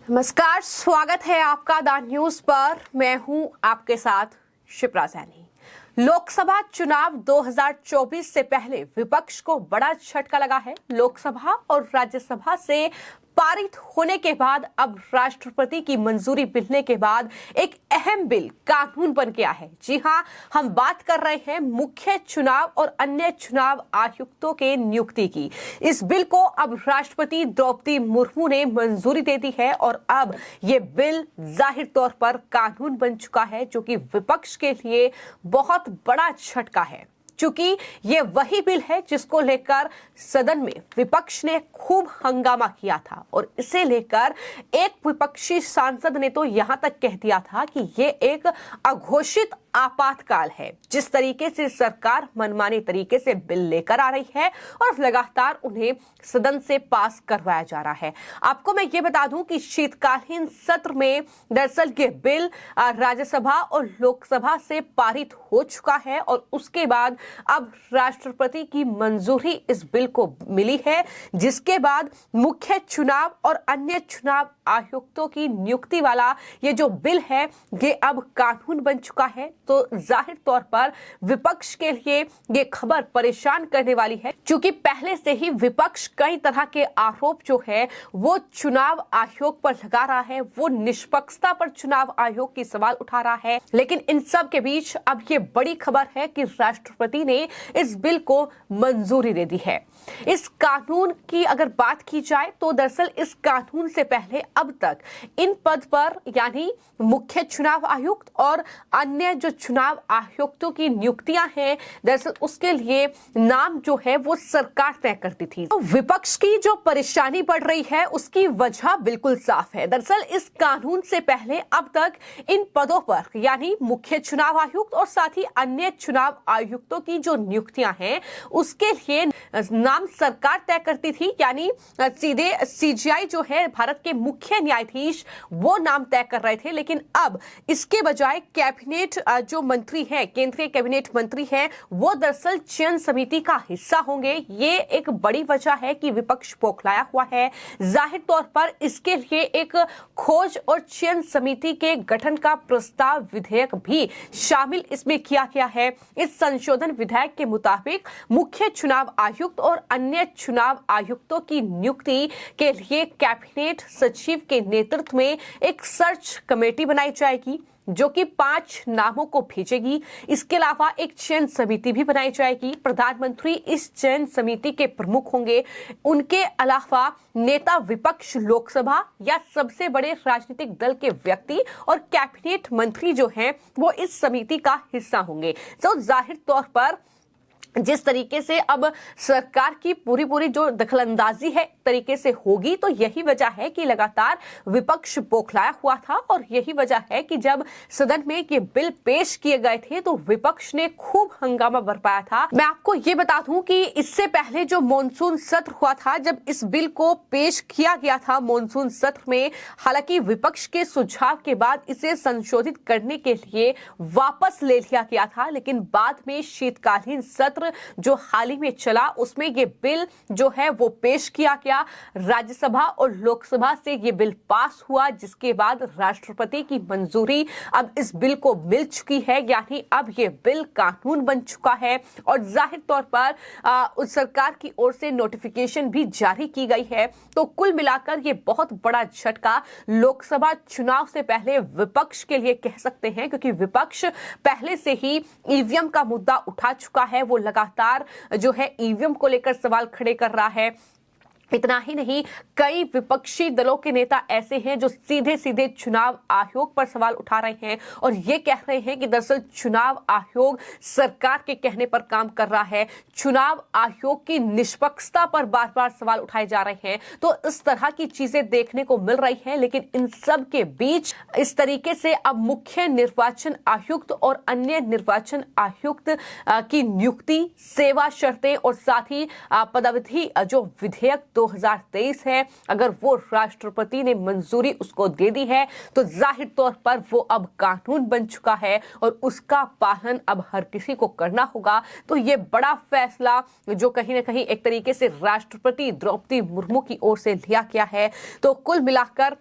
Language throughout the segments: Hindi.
नमस्कार, स्वागत है आपका द न्यूज पर। मैं हूं आपके साथ शिप्रा सैनी। लोकसभा चुनाव 2024 से पहले विपक्ष को बड़ा झटका लगा है। लोकसभा और राज्यसभा से पारित होने के बाद अब राष्ट्रपति की मंजूरी मिलने के बाद एक अहम बिल कानून बन गया है। जी हां, हम बात कर रहे हैं मुख्य चुनाव और अन्य चुनाव आयुक्तों के नियुक्ति की। इस बिल को अब राष्ट्रपति द्रौपदी मुर्मू ने मंजूरी दे दी है और अब ये बिल जाहिर तौर पर कानून बन चुका है, जो कि विपक्ष के लिए बहुत बड़ा झटका है। क्योंकि ये वही बिल है जिसको लेकर सदन में विपक्ष ने खूब हंगामा किया था और इसे लेकर एक विपक्षी सांसद ने तो यहां तक कह दिया था कि ये एक अघोषित आपातकाल है। जिस तरीके से सरकार मनमाने तरीके से बिल लेकर आ रही है और लगातार उन्हें सदन से पास करवाया जा रहा है। आपको मैं ये बता दूं कि शीतकालीन सत्र में दरअसल ये बिल राज्यसभा और लोकसभा से पारित हो चुका है और उसके बाद अब राष्ट्रपति की मंजूरी इस बिल को मिली है, जिसके बाद मुख्य चुनाव और अन्य चुनाव आयुक्तों की नियुक्ति वाला ये जो बिल है ये अब कानून बन चुका है। तो जाहिर तौर पर विपक्ष के लिए ये खबर परेशान करने वाली है, क्योंकि पहले से ही विपक्ष कई तरह के आरोप जो है वो चुनाव आयोग पर लगा रहा है, वो निष्पक्षता पर चुनाव आयोग की सवाल उठा रहा है। लेकिन इन सब के बीच अब ये बड़ी खबर है कि राष्ट्रपति ने इस बिल को मंजूरी दे दी है। इस कानून की अगर बात की जाए तो दरअसल इस कानून से पहले अब तक इन पद पर यानी मुख्य चुनाव आयुक्त और अन्य जो चुनाव आयुक्तों की नियुक्तियां हैं, दरअसल उसके लिए नाम जो है वो सरकार तय करती थी। तो विपक्ष की जो परेशानी बढ़ रही है उसकी वजह बिल्कुल साफ है। दरअसल इस कानून से पहले अब तक इन पदों पर यानी मुख्य चुनाव आयुक्त और साथ ही अन्य चुनाव आयुक्तों की जो नियुक्तियां हैं उसके लिए नाम सरकार तय करती थी, यानी सीधे सीजीआई जो है भारत के मुख्य न्यायाधीश वो नाम तय कर रहे थे। लेकिन अब इसके बजाय कैबिनेट जो मंत्री है, केंद्रीय कैबिनेट मंत्री है, वो दरअसल चयन समिति का हिस्सा होंगे। ये एक बड़ी वजह है कि विपक्ष बौखलाया हुआ है। जाहिर तौर पर इसके लिए एक खोज और चयन समिति के गठन का प्रस्ताव विधेयक भी शामिल इसमें किया गया है। इस संशोधन विधेयक के मुताबिक मुख्य चुनाव आयुक्त और अन्य चुनाव आयुक्तों की नियुक्ति के लिए कैबिनेट सचिव के नेतृत्व में एक सर्च कमेटी बनाई जाएगी जो कि 5 नामों को भेजेगी। इसके अलावा एक चयन समिति भी बनाई जाएगी। प्रधानमंत्री इस चयन समिति के प्रमुख होंगे। उनके अलावा नेता विपक्ष लोकसभा या सबसे बड़े राजनीतिक दल के व्यक्ति और कैबिनेट मंत्री जो हैं वो इस समिति का हिस्सा होंगे। तो जाहिर तौर पर जिस तरीके से अब सरकार की पूरी जो दखलंदाजी है तरीके से होगी, तो यही वजह है कि लगातार विपक्ष बौखलाया हुआ था और यही वजह है कि जब सदन में ये बिल पेश किए गए थे तो विपक्ष ने खूब हंगामा बरपाया था। मैं आपको ये बता दूं कि इससे पहले जो मॉनसून सत्र हुआ था, जब इस बिल को पेश किया गया था मॉनसून सत्र में, हालांकि विपक्ष के सुझाव के बाद इसे संशोधित करने के लिए वापस ले लिया गया था, लेकिन बाद में शीतकालीन सत्र जो हाल ही में चला उसमें ये बिल जो है वो पेश किया गया। राज्यसभा और लोकसभा से ये बिल पास हुआ, जिसके बाद राष्ट्रपति की मंजूरी अब इस बिल को मिल चुकी है, यानी अब ये बिल कानून बन चुका है और जाहिर तौर पर उस सरकार की ओर से नोटिफिकेशन भी जारी की गई है। तो कुल मिलाकर ये बहुत बड़ा झटका लोकसभा चुनाव से पहले विपक्ष के लिए कह सकते हैं, क्योंकि विपक्ष पहले से ही ईवीएम का मुद्दा उठा चुका है। वो लगातार जो है ईवीएम को लेकर सवाल खड़े कर रहा है। इतना ही नहीं, कई विपक्षी दलों के नेता ऐसे हैं जो सीधे सीधे चुनाव आयोग पर सवाल उठा रहे हैं और ये कह रहे हैं कि दरअसल चुनाव आयोग सरकार के कहने पर काम कर रहा है। चुनाव आयोग की निष्पक्षता पर बार बार सवाल उठाए जा रहे हैं। तो इस तरह की चीजें देखने को मिल रही हैं। लेकिन इन सब के बीच इस तरीके से अब मुख्य निर्वाचन आयुक्त और अन्य निर्वाचन आयुक्त की नियुक्ति, सेवा शर्तें और साथ ही पदावधि जो विधेयक 2023 है, अगर वो राष्ट्रपति ने मंजूरी उसको दे दी है तो जाहिर तौर पर वो अब कानून बन चुका है और उसका पालन अब हर किसी को करना होगा। तो ये बड़ा फैसला जो कहीं ना कहीं एक तरीके से राष्ट्रपति द्रौपदी मुर्मू की ओर से लिया गया है। तो कुल मिलाकर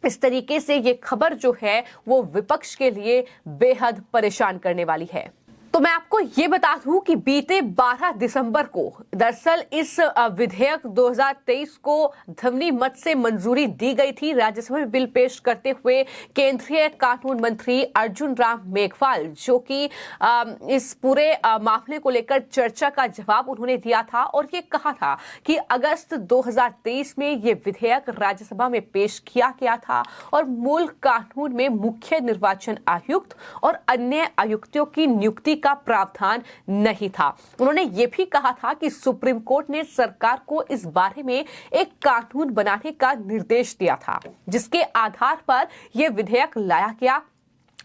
इस तरीके से ये खबर जो है वो विपक्ष के लिए बेहद परेशान करने वाली है। तो मैं आपको ये बता दूं कि बीते 12 दिसंबर को दरअसल इस विधेयक 2023 को ध्वनि मत से मंजूरी दी गई थी। राज्यसभा में बिल पेश करते हुए केंद्रीय कानून मंत्री अर्जुन राम मेघवाल, जो कि इस पूरे मामले को लेकर चर्चा का जवाब उन्होंने दिया था और ये कहा था कि अगस्त 2023 में ये विधेयक राज्यसभा में पेश किया गया था और मूल कानून में मुख्य निर्वाचन आयुक्त और अन्य आयुक्तों की नियुक्ति का प्रावधान नहीं था। उन्होंने ये भी कहा था कि सुप्रीम कोर्ट ने सरकार को इस बारे में एक कानून बनाने का निर्देश दिया था, जिसके आधार पर यह विधेयक लाया गया।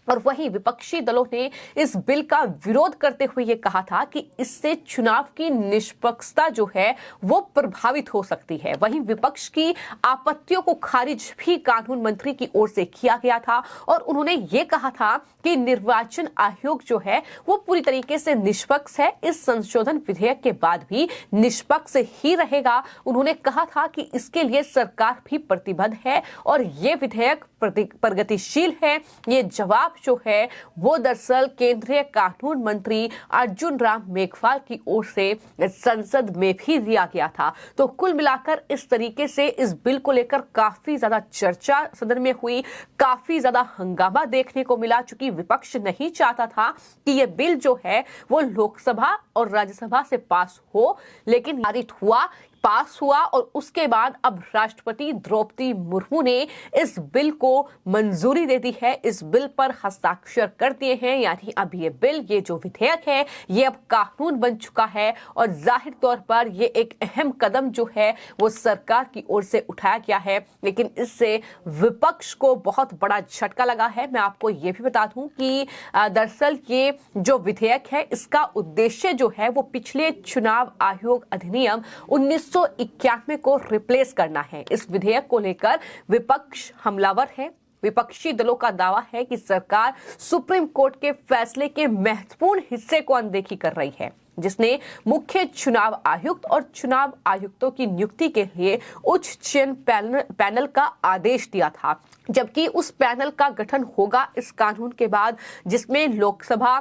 और वहीं विपक्षी दलों ने इस बिल का विरोध करते हुए ये कहा था कि इससे चुनाव की निष्पक्षता जो है वो प्रभावित हो सकती है। वहीं विपक्ष की आपत्तियों को खारिज भी कानून मंत्री की ओर से किया गया था और उन्होंने ये कहा था कि निर्वाचन आयोग जो है वो पूरी तरीके से निष्पक्ष है, इस संशोधन विधेयक के बाद भी निष्पक्ष ही रहेगा। उन्होंने कहा था कि इसके लिए सरकार भी प्रतिबद्ध है और ये विधेयक प्रगतिशील है। ये जवाब जो है वो दरअसल केंद्रीय कानून मंत्री अर्जुन राम मेघवाल की ओर से संसद में भी दिया गया था। तो कुल मिलाकर इस तरीके से इस बिल को लेकर काफी ज्यादा चर्चा सदन में हुई, काफी ज्यादा हंगामा देखने को मिला, चूंकि विपक्ष नहीं चाहता था कि यह बिल जो है वो लोकसभा और राज्यसभा से पास हो, लेकिन पारित हुआ, पास हुआ और उसके बाद अब राष्ट्रपति द्रौपदी मुर्मू ने इस बिल को मंजूरी दे दी है, इस बिल पर हस्ताक्षर कर दिए हैं। यानी अब ये बिल, ये जो विधेयक है, ये अब कानून बन चुका है और जाहिर तौर पर ये एक अहम कदम जो है वो सरकार की ओर से उठाया गया है। लेकिन इससे विपक्ष को बहुत बड़ा झटका लगा है। मैं आपको ये भी बता दूं कि दरअसल ये जो विधेयक है इसका उद्देश्य जो है वो पिछले चुनाव आयोग अधिनियम 1991 को रिप्लेस करना है। इस विधेयक को लेकर विपक्ष हमलावर है। विपक्षी दलों का दावा है कि सरकार सुप्रीम कोर्ट के फैसले के महत्वपूर्ण हिस्से को अनदेखी कर रही है, जिसने मुख्य चुनाव आयुक्त और चुनाव आयुक्तों की नियुक्ति के लिए उच्च चयन पैनल का आदेश दिया था। जबकि उस पैनल का गठन होगा इस कानून के बाद, जिसमें लोकसभा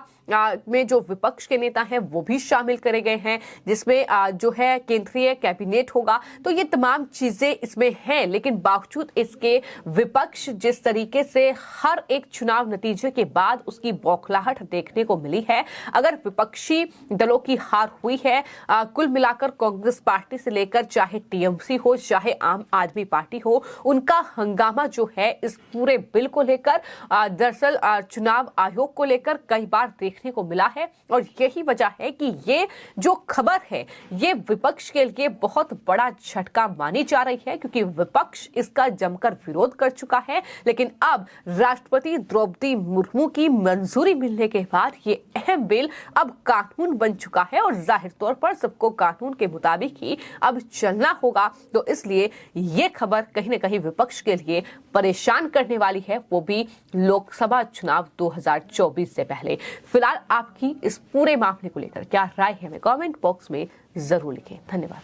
में जो विपक्ष के नेता हैं वो भी शामिल करे गए हैं, जिसमें जो है केंद्रीय कैबिनेट होगा। तो ये तमाम चीजें इसमें हैं, लेकिन बावजूद इसके विपक्ष जिस तरीके से हर एक चुनाव नतीजे के बाद उसकी बौखलाहट देखने को मिली है। अगर विपक्षी दलों की हार हुई है, कुल मिलाकर कांग्रेस पार्टी से लेकर चाहे टीएमसी हो, चाहे आम आदमी पार्टी हो, उनका हंगामा जो है इस पूरे बिल को लेकर दरअसल चुनाव आयोग को लेकर कई बार देखने को मिला है। और यही वजह है कि ये जो खबर है ये विपक्ष के लिए बहुत बड़ा झटका मानी जा रही है, क्योंकि विपक्ष इसका जमकर विरोध कर चुका है। लेकिन अब राष्ट्रपति द्रौपदी मुर्मू की मंजूरी मिलने के बाद ये अहम बिल अब कानून बन चुका है और जाहिर तौर पर सबको कानून के मुताबिक ही अब चलना होगा। तो इसलिए ये खबर कहीं ना कहीं विपक्ष के लिए परेशान करने वाली है, वो भी लोकसभा चुनाव 2024 से पहले। फिलहाल आपकी इस पूरे मामले को लेकर क्या राय है, हमें कमेंट बॉक्स में जरूर लिखें। धन्यवाद।